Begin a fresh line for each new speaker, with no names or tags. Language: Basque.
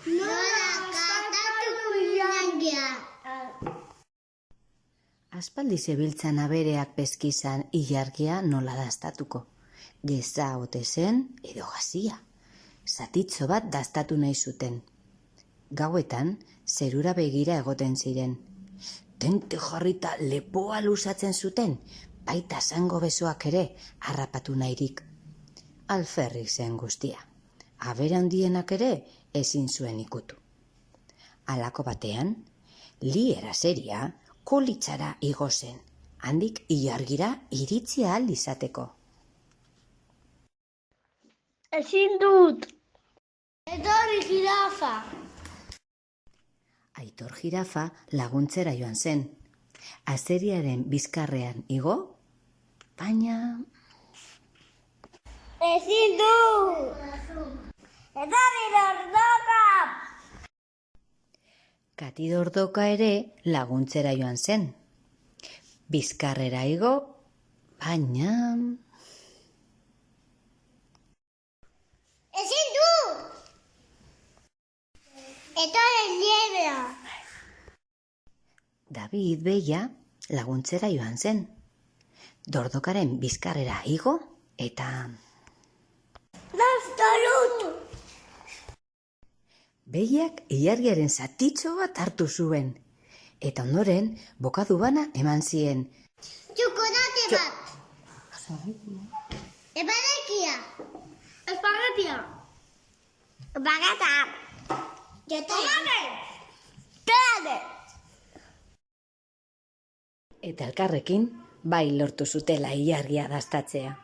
Nola kantatuko ilargia?
Aspaldi zebiltzan abereak peskizan ilargia nola dastatuko. Geza ote zen edo gazia. Zatitzo bat dastatu nahi zuten. Gauetan, zerura begira egoten ziren. Tente jarrita lepoa luzatzen zuten, baita zango besoak ere harrapatu nahirik. Alferrik zen guztia. Abere handienak ere ezin zuen ikutu. Halako batean, liera seria kolitzara igo zen, handik ilargira iritzia ahal izateko.
Ezin dut. Etorri jirafa.
Aitor jirafa laguntzera joan zen. Azeriaren bizkarrean igo, baina...
Ezin dut. Etorri dordoka.
Katidordoka ere laguntzera joan zen. Bizkarrera igo, baina...
Ezin dut. Etorri liebra.
David Beia laguntzera joan zen. Dordokaren bizkarrera igo eta...
Nastalut.
Beiak ilargiaren zatitxo bat hartu zuen. Eta ondoren, bokadu bana eman zien.
Txokolate bat. Espagetia. Espagetia. Bagata. Tomate. Tomate.
Eta elkarrekin, bai lortu zutela ilargia dastatzea.